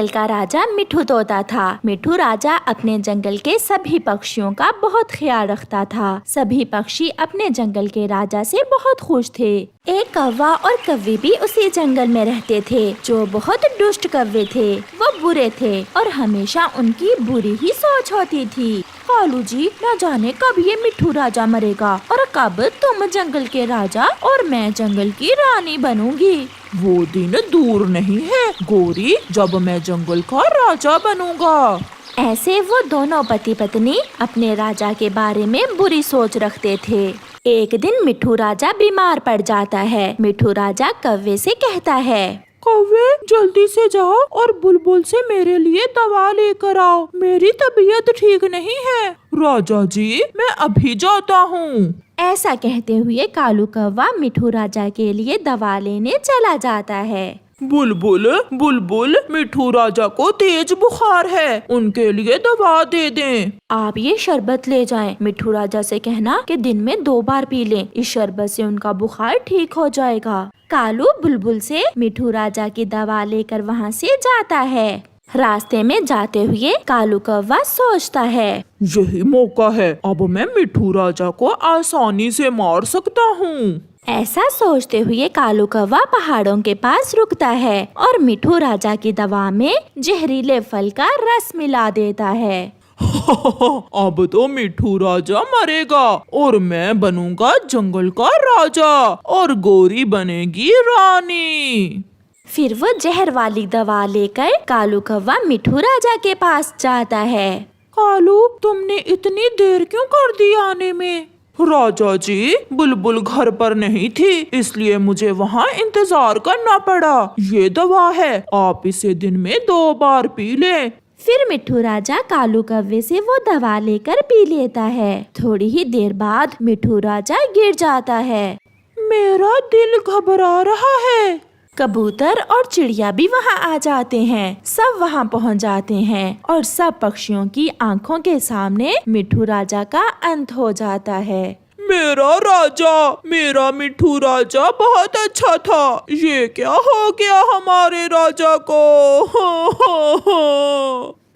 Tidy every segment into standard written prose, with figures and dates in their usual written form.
जंगल का राजा मिठू तोता था। मिठू राजा अपने जंगल के सभी पक्षियों का बहुत ख्याल रखता था। सभी पक्षी अपने जंगल के राजा से बहुत खुश थे। एक कौवा और कव्वी भी उसी जंगल में रहते थे, जो बहुत दुष्ट कव्वे थे। वो बुरे थे और हमेशा उनकी बुरी ही सोच होती थी। कालू जी, न जाने कब ये मिठू राजा मरेगा और कब तुम जंगल के राजा और मैं जंगल की रानी बनूंगी। वो दिन दूर नहीं है गोरी, जब मैं जंगल का राजा बनूंगा। ऐसे वो दोनों पति पत्नी अपने राजा के बारे में बुरी सोच रखते थे। एक दिन मिठू राजा बीमार पड़ जाता है। मिठू राजा कव्वे से कहता है, कौवे, जल्दी से जाओ और बुलबुल से मेरे लिए दवा लेकर आओ, मेरी तबीयत ठीक नहीं है। राजा जी, मैं अभी जाता हूँ। ऐसा कहते हुए कालू कौवा मिठू राजा के लिए दवा लेने चला जाता है। बुलबुल, बुलबुल, मिठू राजा को तेज बुखार है, उनके लिए दवा दे दें। आप ये शरबत ले जाएं। मिठू राजा से कहना कि दिन में 2 बार पी लें, इस शरबत से उनका बुखार ठीक हो जाएगा। कालू बुलबुल से मिठू राजा की दवा लेकर वहाँ से जाता है। रास्ते में जाते हुए कालू कौवा सोचता है, यही मौका है, अब मैं मिठू राजा को आसानी से मार सकता हूँ। ऐसा सोचते हुए कालू कौवा पहाड़ों के पास रुकता है और मिठू राजा की दवा में जहरीले फल का रस मिला देता है। अब तो मिठू राजा मरेगा और मैं बनूंगा जंगल का राजा और गोरी बनेगी रानी। फिर वो जहर वाली दवा लेकर कालू कौवा मिठू राजा के पास जाता है। कालू, तुमने इतनी देर क्यों कर दी आने में? राजा जी, बुलबुल घर पर नहीं थी, इसलिए मुझे वहाँ इंतजार करना पड़ा। ये दवा है, आप इसे दिन में 2 बार पी लें। फिर मिठू राजा कालू कौवे से वो दवा लेकर पी लेता है। थोड़ी ही देर बाद मिठू राजा गिर जाता है। मेरा दिल घबरा रहा है। कबूतर और चिड़िया भी वहाँ आ जाते हैं। सब वहाँ पहुँच जाते हैं और सब पक्षियों की आंखों के सामने मिठू राजा का अंत हो जाता है। मेरा राजा, मेरा मिठू राजा बहुत अच्छा था, ये क्या हो गया हमारे राजा को?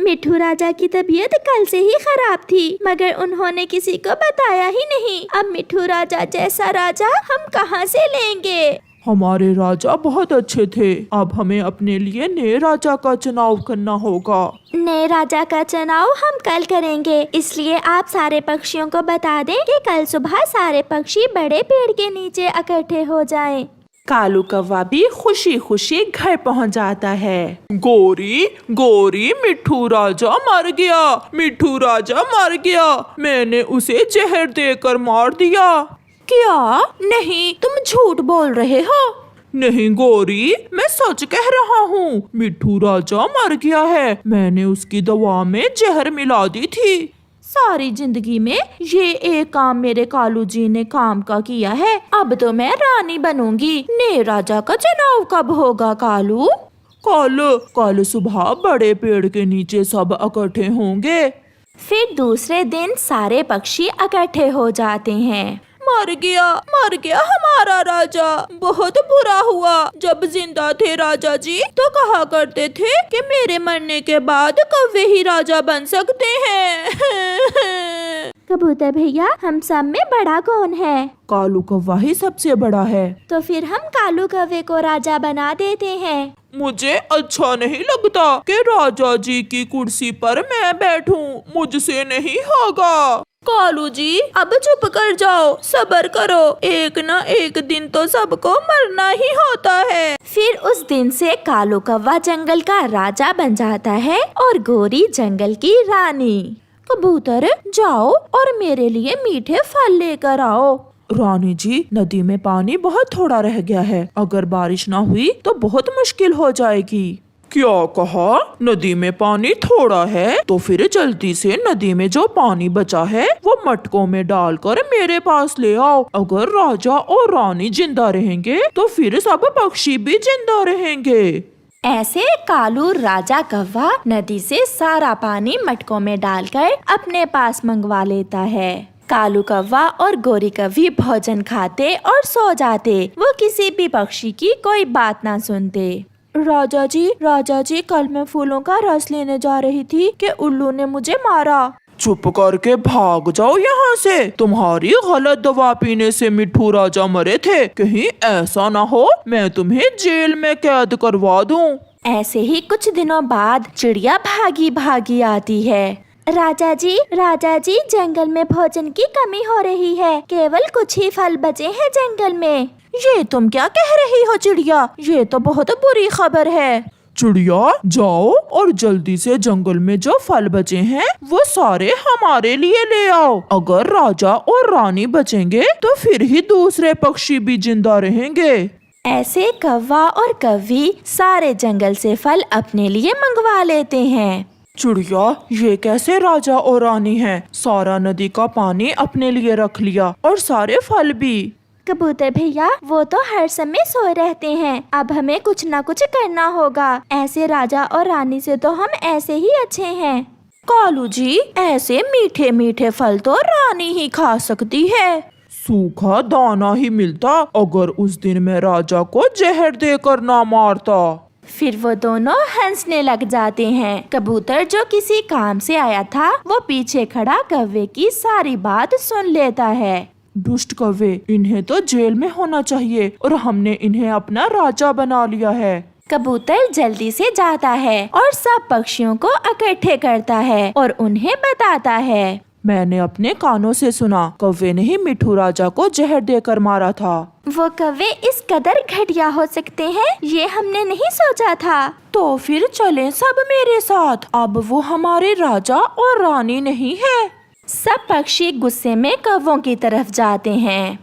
मिठू राजा की तबीयत कल से ही खराब थी, मगर उन्होंने किसी को बताया ही नहीं। अब मिठू राजा जैसा राजा हम कहाँ से लेंगे? हमारे राजा बहुत अच्छे थे, अब हमें अपने लिए नए राजा का चुनाव करना होगा। नए राजा का चुनाव हम कल करेंगे, इसलिए आप सारे पक्षियों को बता दें कि कल सुबह सारे पक्षी बड़े पेड़ के नीचे इकट्ठे हो जाएं। कालू कौवा भी खुशी खुशी घर पहुंच जाता है। गोरी, गोरी, मिठू राजा मर गया, मिठू राजा मर गया, मैंने उसे जहर देकर मार दिया। क्या? नहीं, तुम झूठ बोल रहे हो। नहीं गोरी, मैं सच कह रहा हूँ, मिठू राजा मर गया है, मैंने उसकी दवा में जहर मिला दी थी। सारी जिंदगी में ये एक काम मेरे कालू जी ने काम का किया है। अब तो मैं रानी बनूंगी। नए राजा का चुनाव कब होगा कालू? कल सुबह बड़े पेड़ के नीचे सब इकट्ठे होंगे। फिर दूसरे दिन सारे पक्षी इकट्ठे हो जाते हैं। मर गया हमारा राजा, बहुत बुरा हुआ। जब जिंदा थे राजा जी तो कहा करते थे कि मेरे मरने के बाद कौवे ही राजा बन सकते हैं। कबूतर भैया, हम सब में बड़ा कौन है? कालू कौवा ही सबसे बड़ा है। तो फिर हम कालू कौवे को राजा बना देते हैं। मुझे अच्छा नहीं लगता कि राजा जी की कुर्सी पर मैं बैठूं, मुझसे नहीं होगा। कालू जी, अब चुप कर जाओ, सब्र करो, एक न एक दिन तो सबको मरना ही होता है। फिर उस दिन से कालू कौवा जंगल का राजा बन जाता है और गोरी जंगल की रानी। कबूतर, जाओ और मेरे लिए मीठे फल लेकर आओ। रानी जी, नदी में पानी बहुत थोड़ा रह गया है, अगर बारिश ना हुई तो बहुत मुश्किल हो जाएगी। क्या कहा? नदी में पानी थोड़ा है? तो फिर जल्दी से नदी में जो पानी बचा है वो मटकों में डालकर मेरे पास ले आओ। अगर राजा और रानी जिंदा रहेंगे तो फिर सब पक्षी भी जिंदा रहेंगे। ऐसे कालू राजा कौवा नदी से सारा पानी मटकों में डालकर अपने पास मंगवा लेता है। कालू कौवा और गोरी कौवी भोजन खाते और सो जाते। वो किसी भी पक्षी की कोई बात ना सुनते। राजा जी कल मैं फूलों का रस लेने जा रही थी कि उल्लू ने मुझे मारा। चुप करके भाग जाओ यहाँ से। तुम्हारी गलत दवा पीने से मिट्ठू राजा मरे थे। कहीं ऐसा ना हो मैं तुम्हें जेल में कैद करवा दूं। ऐसे ही कुछ दिनों बाद चिड़िया भागी भागी आती है। राजा जी जंगल में भोजन की कमी हो रही है। केवल कुछ ही फल बचे हैं जंगल में। ये तुम क्या कह रही हो चिड़िया? ये तो बहुत बुरी खबर है। चिड़िया जाओ और जल्दी से जंगल में जो फल बचे हैं वो सारे हमारे लिए ले आओ। अगर राजा और रानी बचेंगे तो फिर ही दूसरे पक्षी भी जिंदा रहेंगे। ऐसे कौवा और कव्वी सारे जंगल से फल अपने लिए मंगवा लेते हैं। चिड़िया ये कैसे राजा और रानी हैं? सारा नदी का पानी अपने लिए रख लिया और सारे फल भी। कबूतर भैया वो तो हर समय सोए रहते हैं। अब हमें कुछ न कुछ करना होगा। ऐसे राजा और रानी से तो हम ऐसे ही अच्छे हैं। कालू जी ऐसे मीठे मीठे फल तो रानी ही खा सकती है। सूखा दाना ही मिलता अगर उस दिन मैं राजा को जहर देकर ना मारता। फिर वो दोनों हंसने लग जाते हैं। कबूतर जो किसी काम से आया था वो पीछे खड़ा कौवे की सारी बात सुन लेता है। दुष्ट कौवे, इन्हें तो जेल में होना चाहिए और हमने इन्हें अपना राजा बना लिया है। कबूतर जल्दी से जाता है और सब पक्षियों को इकट्ठे करता है और उन्हें बताता है। मैंने अपने कानों से सुना कौवे ने ही मिट्ठू राजा को जहर देकर मारा था। वो कौवे इस कदर घटिया हो सकते हैं ये हमने नहीं सोचा था। तो फिर चलें सब मेरे साथ। अब वो हमारे राजा और रानी नहीं है। सब पक्षी गुस्से में कौवों की तरफ जाते हैं।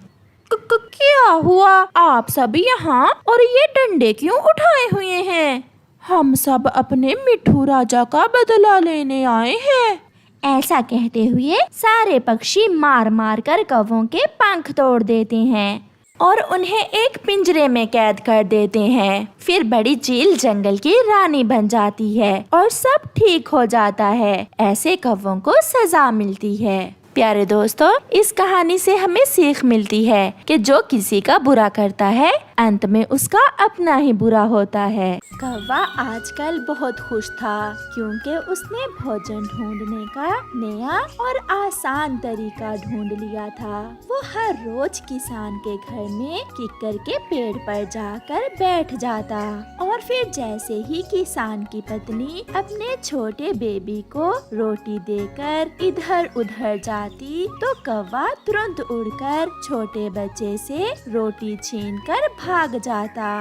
क्या हुआ? आप सब यहाँ और ये डंडे क्यों उठाए हुए हैं? हम सब अपने मिट्ठू राजा का बदला लेने आए हैं। ऐसा कहते हुए सारे पक्षी मार मार कर कौवों के पंख तोड़ देते हैं और उन्हें एक पिंजरे में कैद कर देते हैं। फिर बड़ी चील जंगल की रानी बन जाती है और सब ठीक हो जाता है। ऐसे कौवों को सजा मिलती है। प्यारे दोस्तों, इस कहानी से हमें सीख मिलती है कि जो किसी का बुरा करता है अंत में उसका अपना ही बुरा होता है। कौवा आजकल बहुत खुश था क्योंकि उसने भोजन ढूंढने का नया और आसान तरीका ढूंढ लिया था। वो हर रोज किसान के घर में किक्कर के पेड़ पर जाकर बैठ जाता और फिर जैसे ही किसान की पत्नी अपने छोटे बेबी को रोटी देकर इधर उधर जाती तो कौवा तुरंत उड़कर छोटे बच्चे से रोटी छीनकर भाग जाता।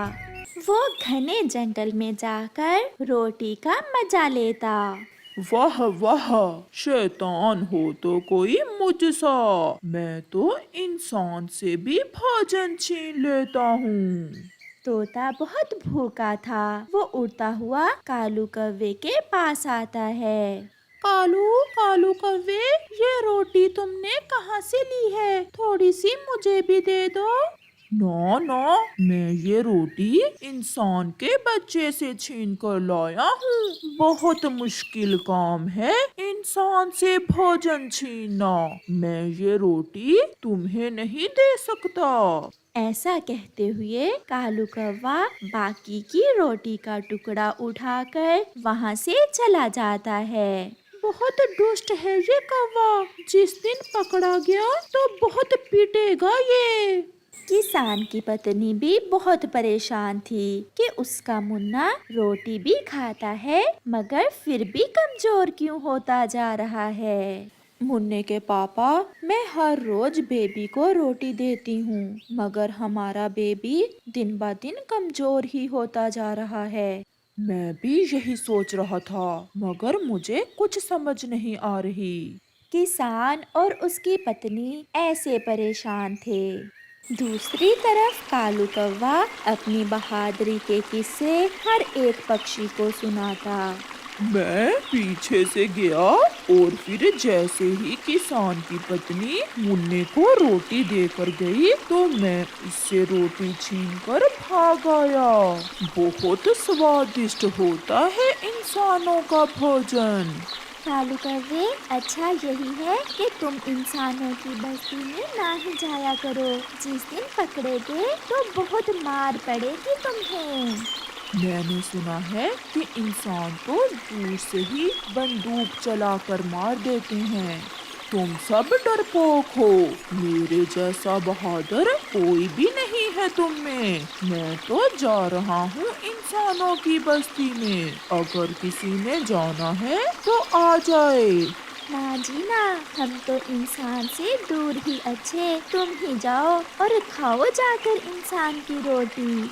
वो घने जंगल में जाकर रोटी का मजा लेता। वाह वाह, शैतान हो तो कोई मुझसा। मैं तो इंसान से भी भोजन छीन लेता हूँ। तोता बहुत भूखा था। वो उड़ता हुआ कालू कौवे के पास आता है। कालू कौवे, ये रोटी तुमने कहाँ से ली है? थोड़ी सी मुझे भी दे दो। ना, मैं ये रोटी इंसान के बच्चे से छीन कर लाया हूँ। बहुत मुश्किल काम है इंसान से भोजन छीनना। मैं ये रोटी तुम्हें नहीं दे सकता। ऐसा कहते हुए कालू कौवा बाकी की रोटी का टुकड़ा उठाकर वहाँ से चला जाता है। बहुत दुष्ट है ये कौवा। जिस दिन पकड़ा गया तो बहुत पीटेगा ये। किसान की पत्नी भी बहुत परेशान थी कि उसका मुन्ना रोटी भी खाता है मगर फिर भी कमजोर क्यों होता जा रहा है। मुन्ने के पापा, मैं हर रोज बेबी को रोटी देती हूँ मगर हमारा बेबी दिन ब दिन कमजोर ही होता जा रहा है। मैं भी यही सोच रहा था मगर मुझे कुछ समझ नहीं आ रही। किसान और उसकी पत्नी ऐसे परेशान थे। दूसरी तरफ कालू कौवा अपनी बहादुरी के किस्से हर एक पक्षी को सुनाता। मैं पीछे से गया और फिर जैसे ही किसान की पत्नी मुन्ने को रोटी देकर गई तो मैं उससे रोटी छीनकर भाग आया। बहुत स्वादिष्ट होता है इंसानों का भोजन। कालू कौवे, अच्छा यही है कि तुम इंसानों की बस्ती में ना ही जाया करो। जिस दिन पकड़े गए तो बहुत मार पड़ेगी तुम्हें। मैंने सुना है कि इंसान तो दूर से ही बंदूक चलाकर मार देते हैं। तुम सब डरपोक हो। मेरे जैसा बहादुर कोई भी नहीं है तुम में। मैं तो जा रहा हूँ इंसानों की बस्ती में। अगर किसी ने जाना है तो आ जाए। ना जी ना, हम तो इंसान से दूर ही अच्छे। तुम ही जाओ और खाओ जाकर इंसान की रोटी।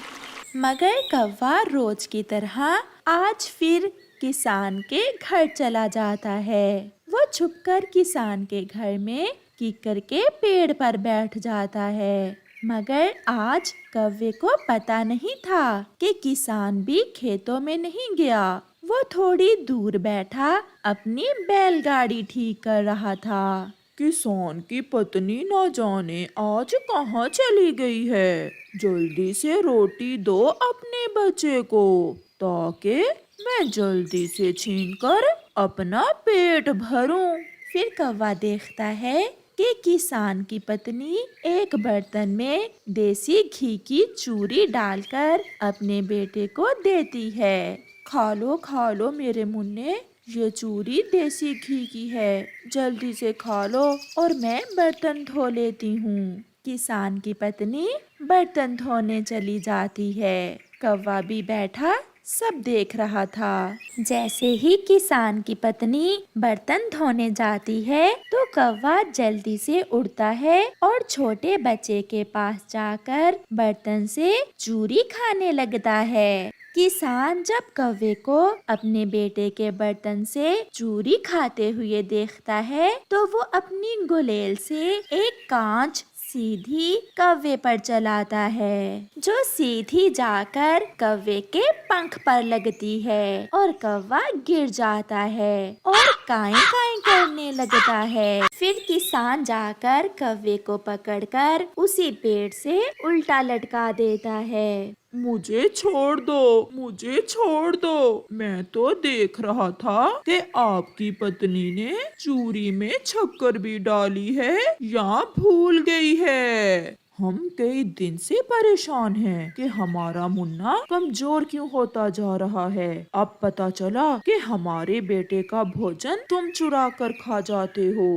मगर कौवा रोज की तरह आज फिर किसान के घर चला जाता है। वो छुपकर किसान के घर में कीकर के पेड़ पर बैठ जाता है। मगर आज कौवे को पता नहीं था कि किसान भी खेतों में नहीं गया। वो थोड़ी दूर बैठा अपनी बैलगाड़ी ठीक कर रहा था। किसान की पत्नी न जाने आज कहाँ चली गई है। जल्दी से रोटी दो अपने बच्चे को, ताकि मैं जल्दी से छीनकर अपना पेट भरूं। फिर कौवा देखता है कि किसान की पत्नी एक बर्तन में देसी घी की चूरी डालकर अपने बेटे को देती है। खा लो मेरे मुन्ने, ये चूरी देसी घी की है। जल्दी से खा लो और मैं बर्तन धो लेती हूँ। किसान की पत्नी बर्तन धोने चली जाती है। कौवा भी बैठा सब देख रहा था। जैसे ही किसान की पत्नी बर्तन धोने जाती है तो कौवा जल्दी से उड़ता है और छोटे बच्चे के पास जाकर बर्तन से चूरी खाने लगता है। किसान जब कौवे को अपने बेटे के बर्तन से चूरी खाते हुए देखता है तो वो अपनी गुलेल से एक कांच सीधी कौवे पर चलाता है, जो सीधी जाकर कौवे के पंख पर लगती है और कौवा गिर जाता है और काई काई करने लगता है। फिर किसान जाकर कौवे को पकड़कर उसी पेड़ से उल्टा लटका देता है। मुझे छोड़ दो, मुझे छोड़ दो। मैं तो देख रहा था कि आपकी पत्नी ने चूरी में शक्कर भी डाली है या भूल गई है। हम कई दिन से परेशान हैं कि हमारा मुन्ना कमजोर क्यों होता जा रहा है। अब पता चला कि हमारे बेटे का भोजन तुम चुरा कर खा जाते हो।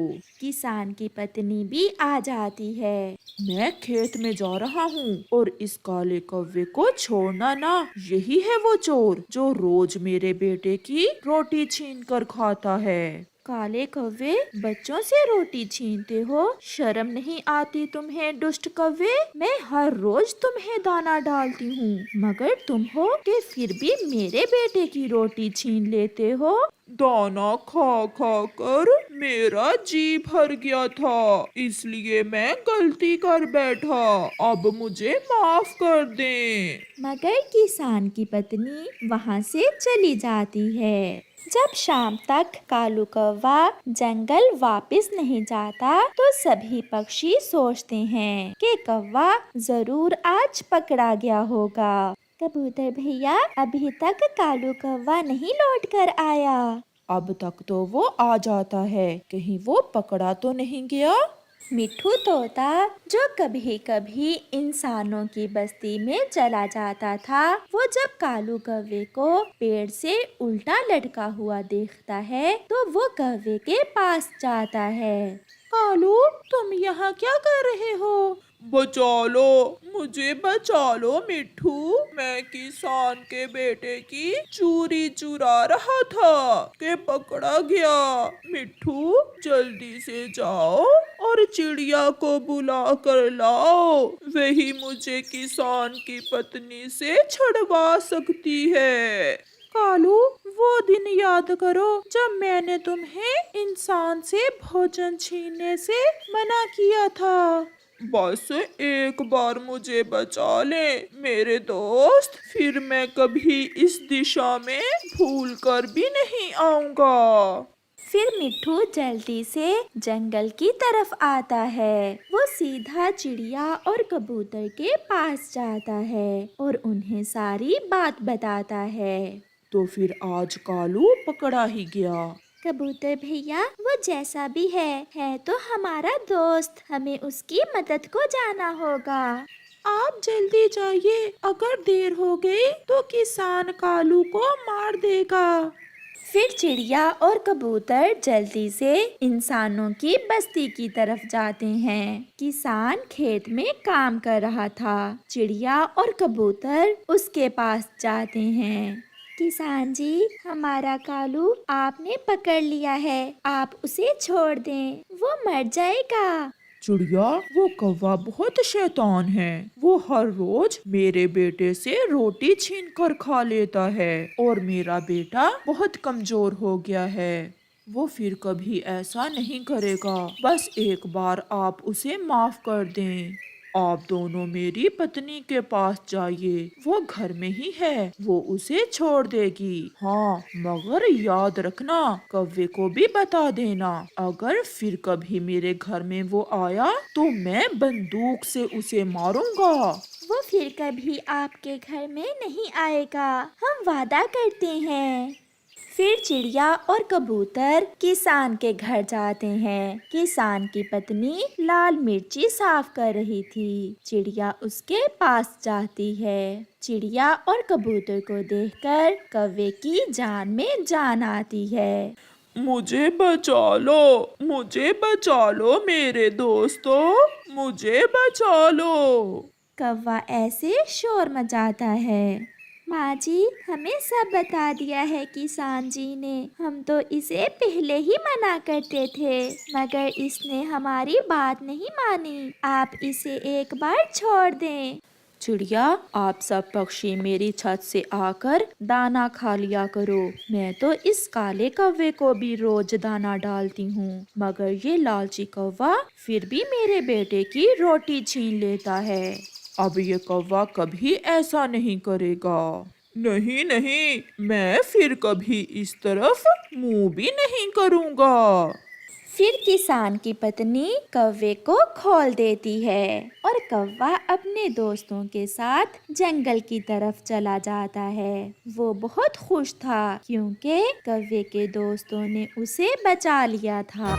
किसान की पत्नी भी आ जाती है। मैं खेत में जा रहा हूँ और इस काले कौवे को छोड़ना ना। यही है वो चोर जो रोज मेरे बेटे की रोटी छीन कर खाता है। काले कौवे, बच्चों से रोटी छीनते हो? शर्म नहीं आती तुम्हें दुष्ट कौवे? मैं हर रोज तुम्हें दाना डालती हूँ, मगर तुम हो कि फिर भी मेरे बेटे की रोटी छीन लेते हो। दाना खा खा कर मेरा जी भर गया था, इसलिए मैं गलती कर बैठा। अब मुझे माफ कर दें। मगर किसान की पत्नी वहाँ से चली जाती है। जब शाम तक कालू कौवा जंगल वापस नहीं जाता तो सभी पक्षी सोचते हैं कि कौवा जरूर आज पकड़ा गया होगा। कबूतर भैया, अभी तक कालू कौवा नहीं लौट कर आया। अब तक तो वो आ जाता है, कहीं वो पकड़ा तो नहीं गया। मिट्ठू तोता, जो कभी कभी इंसानों की बस्ती में चला जाता था, वो जब कालू कौवे को पेड़ से उल्टा लटका हुआ देखता है तो वो कौवे के पास जाता है। कालू, तुम यहाँ क्या कर रहे हो? बचा लो, मुझे बचा लो मिट्ठू। मैं किसान के बेटे की चूरी चुरा रहा था कि पकड़ा गया। मिट्ठू, जल्दी से जाओ और चिड़िया को बुला कर लाओ। वही मुझे किसान की पत्नी से छुड़वा सकती है। कालू, वो दिन याद करो जब मैंने तुम्हें इंसान से भोजन छीनने से मना किया था। बस एक बार मुझे बचा ले मेरे दोस्त, फिर मैं कभी इस दिशा में भूल कर भी नहीं आऊंगा। फिर मिट्ठू जल्दी से जंगल की तरफ आता है। वो सीधा चिड़िया और कबूतर के पास जाता है और उन्हें सारी बात बताता है। तो फिर आज कालू पकड़ा ही गया। कबूतर भैया, वो जैसा भी है तो हमारा दोस्त, हमें उसकी मदद को जाना होगा। आप जल्दी जाइए, अगर देर हो गई तो किसान कालू को मार देगा। फिर चिड़िया और कबूतर जल्दी से इंसानों की बस्ती की तरफ जाते हैं। किसान खेत में काम कर रहा था। चिड़िया और कबूतर उसके पास जाते हैं। किसान जी, हमारा कालू आपने पकड़ लिया है, आप उसे छोड़ दें, वो मर जाएगा। चिड़िया, वो कौवा बहुत शैतान है। वो हर रोज मेरे बेटे से रोटी छीन कर खा लेता है और मेरा बेटा बहुत कमजोर हो गया है। वो फिर कभी ऐसा नहीं करेगा। बस एक बार आप उसे माफ कर दें। आप दोनों मेरी पत्नी के पास जाइए, वो घर में ही है, वो उसे छोड़ देगी। हाँ, मगर याद रखना, कौवे को भी बता देना, अगर फिर कभी मेरे घर में वो आया तो मैं बंदूक से उसे मारूंगा। वो फिर कभी आपके घर में नहीं आएगा, हम वादा करते हैं। फिर चिड़िया और कबूतर किसान के घर जाते हैं। किसान की पत्नी लाल मिर्ची साफ कर रही थी। चिड़िया उसके पास जाती है। चिड़िया और कबूतर को देखकर कौवे की जान में जान आती है। मुझे बचा लो, मुझे बचा लो मेरे दोस्तों, मुझे बचा लो। कौवा ऐसे शोर मचाता है। माँ जी, हमें सब बता दिया है किसान जी ने, हम तो इसे पहले ही मना करते थे, मगर इसने हमारी बात नहीं मानी। आप इसे एक बार छोड़ दें। चिड़िया, आप सब पक्षी मेरी छत से आकर दाना खा लिया करो। मैं तो इस काले कौवे को भी रोज दाना डालती हूँ, मगर ये लालची कौवा फिर भी मेरे बेटे की रोटी छीन लेता है। अब ये कौवा कभी ऐसा नहीं करेगा। नहीं नहीं, मैं फिर कभी इस तरफ मुंह भी नहीं करूँगा। फिर किसान की पत्नी कौवे को खोल देती है और कौवा अपने दोस्तों के साथ जंगल की तरफ चला जाता है। वो बहुत खुश था क्योंकि कौवे के दोस्तों ने उसे बचा लिया था।